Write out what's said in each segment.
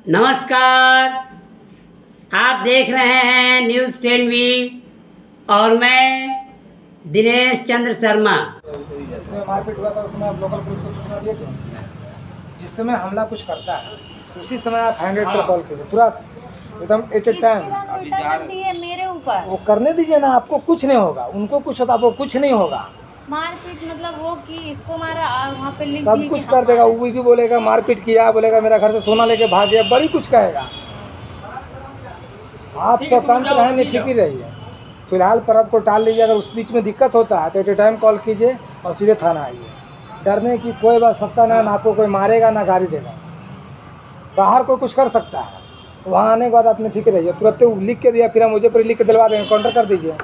नमस्कार। आप देख रहे हैं न्यूज़ 10 और मैं दिनेश चंद्र शर्मा। जिसमें मारपीट हुआ था उसमें आप लोकल पुलिस को सूचना दिए थे। जिस समय हमला कुछ करता है उसी समय आप 100 पर कॉल कीजिए, पूरा एकदम एट ए टाइम। मेरे ऊपर वो करने दीजिए ना, आपको कुछ नहीं होगा, उनको कुछ होता, आपको कुछ नहीं होगा। मारपीट मतलब वो कि इसको मारा और वहाँ पे लिख सब कुछ कर देगा। वो भी बोलेगा मारपीट किया, बोलेगा मेरा घर से सोना लेके भाग गया, बड़ी कुछ कहेगा। आप स्वतंत्र रहें, निफिक्र रहिए। फिलहाल पर आपको टाल लीजिए। अगर उस बीच में दिक्कत होता है तो एट ए टाइम कॉल कीजिए और सीधे थाना आइए। डरने की कोई बात सकता नहीं, ना आपको कोई मारेगा ना गाली देगा। बाहर कोई कुछ कर सकता है, वहाँ आने के बाद अपने फिक्र रहिए। तुरंत लिख के दिया, फिर हम मुझे पर लिख के दिलवा देंगे, काउंटर कर दीजिए।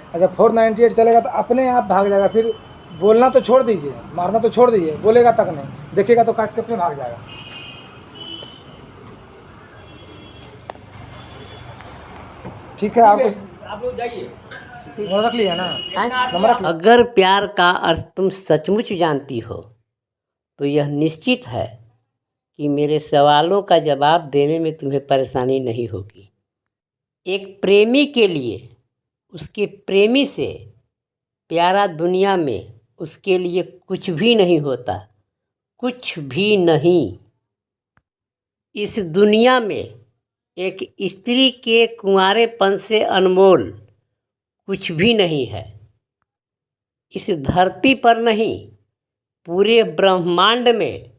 अच्छा 498 चलेगा तो अपने आप भाग जाएगा। फिर बोलना तो छोड़ दीजिए, मारना तो छोड़ दीजिए, बोलेगा तक नहीं, देखेगा तो काट के अपने भाग जाएगा। ठीक है, आप लोग जाइए, रख लिया ना नंबर। अगर प्यार का अर्थ तुम सचमुच जानती हो तो यह निश्चित है कि मेरे सवालों का जवाब देने में तुम्हें परेशानी नहीं होगी। एक प्रेमी के लिए उसके प्रेमी से प्यारा दुनिया में उसके लिए कुछ भी नहीं होता, कुछ भी नहीं। इस दुनिया में एक स्त्री के कुंवारेपन से अनमोल कुछ भी नहीं है। इस धरती पर नहीं, पूरे ब्रह्मांड में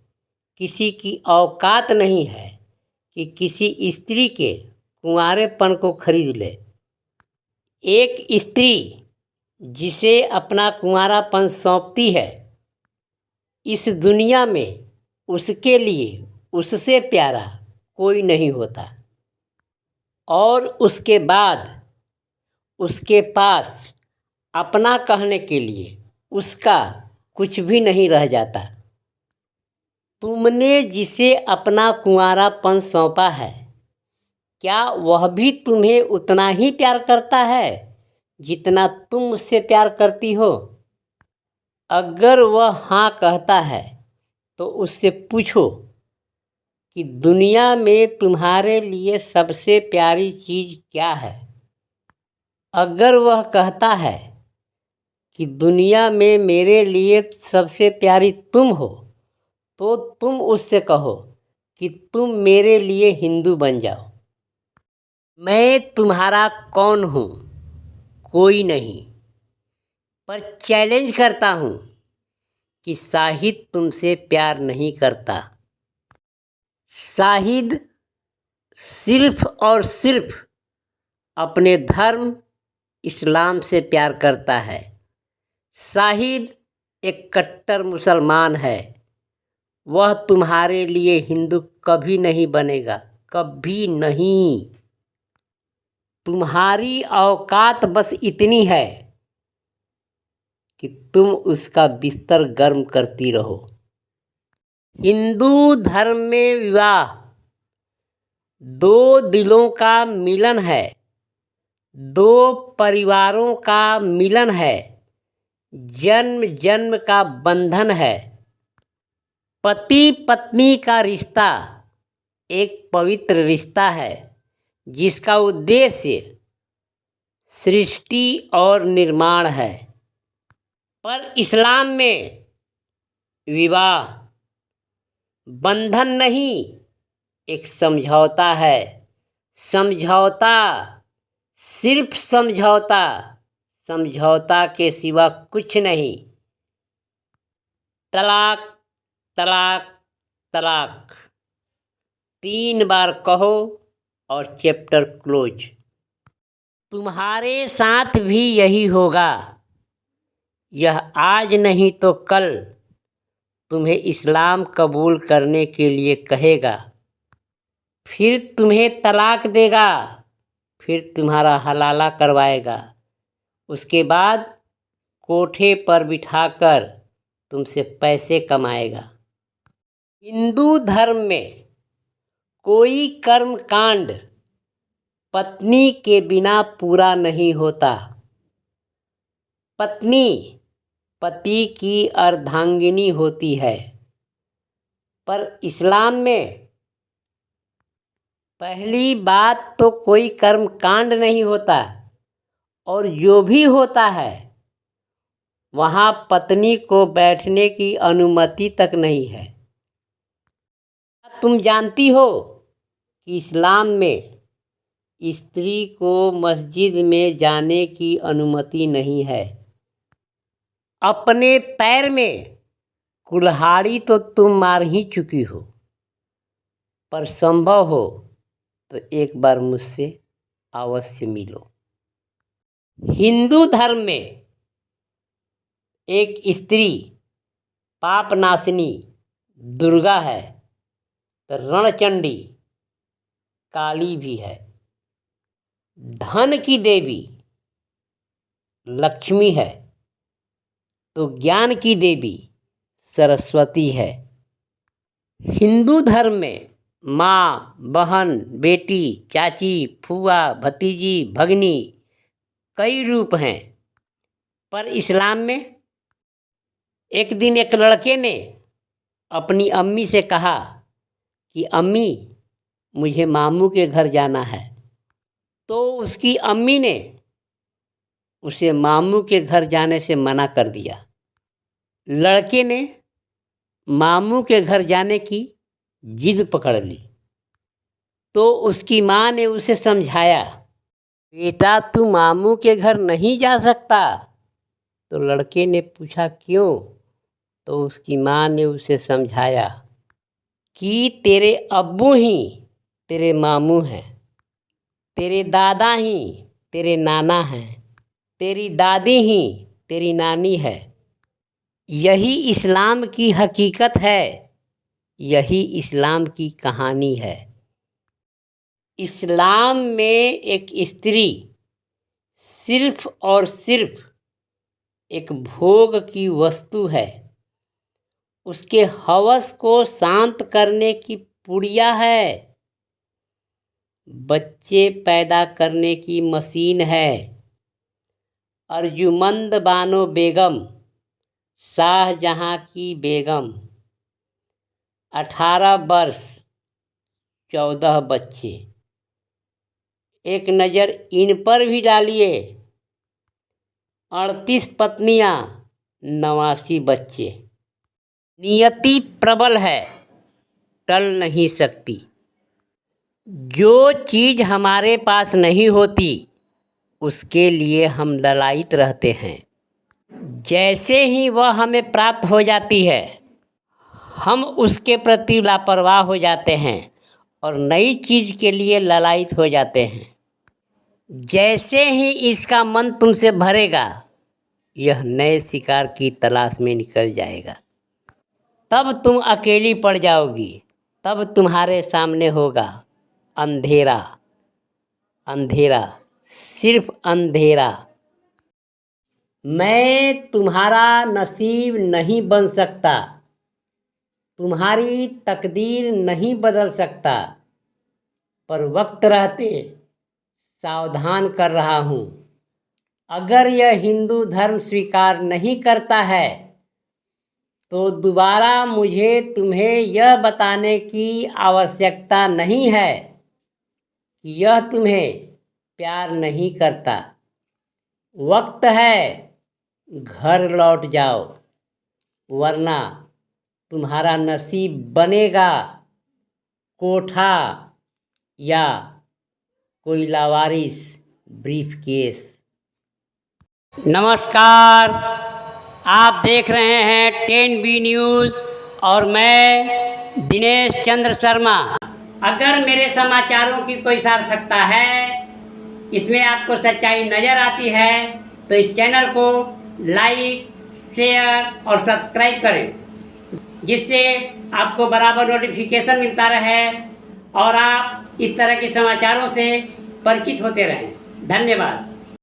किसी की औकात नहीं है कि किसी स्त्री के कुंवारेपन को खरीद ले। एक स्त्री जिसे अपना कुंवारापन सौंपती है, इस दुनिया में उसके लिए उससे प्यारा कोई नहीं होता। और उसके बाद उसके पास अपना कहने के लिए उसका कुछ भी नहीं रह जाता। तुमने जिसे अपना कुंवारापन सौंपा है, क्या वह भी तुम्हें उतना ही प्यार करता है जितना तुम उससे प्यार करती हो? अगर वह हाँ कहता है तो उससे पूछो कि दुनिया में तुम्हारे लिए सबसे प्यारी चीज़ क्या है। अगर वह कहता है कि दुनिया में मेरे लिए सबसे प्यारी तुम हो, तो तुम उससे कहो कि तुम मेरे लिए हिंदू बन जाओ। मैं तुम्हारा कौन हूँ? कोई नहीं। पर चैलेंज करता हूँ कि शाहिद तुमसे प्यार नहीं करता। शाहिद सिर्फ और सिर्फ अपने धर्म इस्लाम से प्यार करता है। शाहिद एक कट्टर मुसलमान है। वह तुम्हारे लिए हिंदू कभी नहीं बनेगा, कभी नहीं। तुम्हारी औकात बस इतनी है कि तुम उसका बिस्तर गर्म करती रहो। हिंदू धर्म में विवाह दो दिलों का मिलन है, दो परिवारों का मिलन है, जन्म जन्म का बंधन है। पति पत्नी का रिश्ता एक पवित्र रिश्ता है जिसका उद्देश्य सृष्टि और निर्माण है। पर इस्लाम में विवाह बंधन नहीं, एक समझौता है। समझौता, सिर्फ समझौता, समझौता के सिवा कुछ नहीं। तलाक, तलाक, तलाक 3 बार कहो और चैप्टर क्लोज। तुम्हारे साथ भी यही होगा। यह आज नहीं तो कल तुम्हें इस्लाम कबूल करने के लिए कहेगा, फिर तुम्हें तलाक देगा, फिर तुम्हारा हलाला करवाएगा। उसके बाद कोठे पर बिठाकर तुमसे पैसे कमाएगा। हिंदू धर्म में कोई कर्म कांड पत्नी के बिना पूरा नहीं होता। पत्नी पति की अर्धांगिनी होती है। पर इस्लाम में पहली बात तो कोई कर्म कांड नहीं होता, और जो भी होता है वहाँ पत्नी को बैठने की अनुमति तक नहीं है। तुम जानती हो कि इस्लाम में स्त्री को मस्जिद में जाने की अनुमति नहीं है। अपने पैर में कुल्हाड़ी तो तुम मार ही चुकी हो, पर संभव हो तो एक बार मुझसे अवश्य मिलो। हिंदू धर्म में एक स्त्री पापनाशिनी दुर्गा है, तो रणचंडी काली भी है। धन की देवी लक्ष्मी है, तो ज्ञान की देवी सरस्वती है। हिंदू धर्म में माँ, बहन, बेटी, चाची, फूआ, भतीजी, भगनी कई रूप हैं, पर इस्लाम में एक दिन एक लड़के ने अपनी अम्मी से कहा कि अम्मी, मुझे मामू के घर जाना है। तो उसकी अम्मी ने उसे मामू के घर जाने से मना कर दिया। लड़के ने मामू के घर जाने की जिद पकड़ ली, तो उसकी माँ ने उसे समझाया, बेटा तू मामू के घर नहीं जा सकता। तो लड़के ने पूछा क्यों? तो उसकी माँ ने उसे समझाया कि तेरे अब्बू ही तेरे मामू हैं, तेरे दादा ही तेरे नाना हैं, तेरी दादी ही तेरी नानी है। यही इस्लाम की हकीकत है, यही इस्लाम की कहानी है। इस्लाम में एक स्त्री सिर्फ और सिर्फ एक भोग की वस्तु है, उसके हवस को शांत करने की पुड़िया है, बच्चे पैदा करने की मशीन है। अर्जुमंद बानो बेगम, शाहजहां की बेगम, 18 वर्ष 14 बच्चे। एक नज़र इन पर भी डालिए, 38 पत्नियां 89 बच्चे। नियति प्रबल है, टल नहीं सकती। जो चीज़ हमारे पास नहीं होती उसके लिए हम ललायित रहते हैं। जैसे ही वह हमें प्राप्त हो जाती है हम उसके प्रति लापरवाह हो जाते हैं और नई चीज़ के लिए ललायित हो जाते हैं। जैसे ही इसका मन तुमसे भरेगा यह नए शिकार की तलाश में निकल जाएगा। तब तुम अकेली पड़ जाओगी, तब तुम्हारे सामने होगा अंधेरा, अंधेरा, सिर्फ अंधेरा। मैं तुम्हारा नसीब नहीं बन सकता, तुम्हारी तकदीर नहीं बदल सकता, पर वक्त रहते सावधान कर रहा हूँ। अगर यह हिंदू धर्म स्वीकार नहीं करता है तो दोबारा मुझे तुम्हें यह बताने की आवश्यकता नहीं है कि यह तुम्हें प्यार नहीं करता। वक्त है घर लौट जाओ, वरना तुम्हारा नसीब बनेगा कोठा या कोई लावारिस ब्रीफकेस। नमस्कार, आप देख रहे हैं 10B न्यूज़ और मैं दिनेश चंद्र शर्मा। अगर मेरे समाचारों की कोई सार्थकता है, इसमें आपको सच्चाई नज़र आती है, तो इस चैनल को लाइक, शेयर और सब्सक्राइब करें, जिससे आपको बराबर नोटिफिकेशन मिलता रहे और आप इस तरह के समाचारों से परिचित होते रहें। धन्यवाद।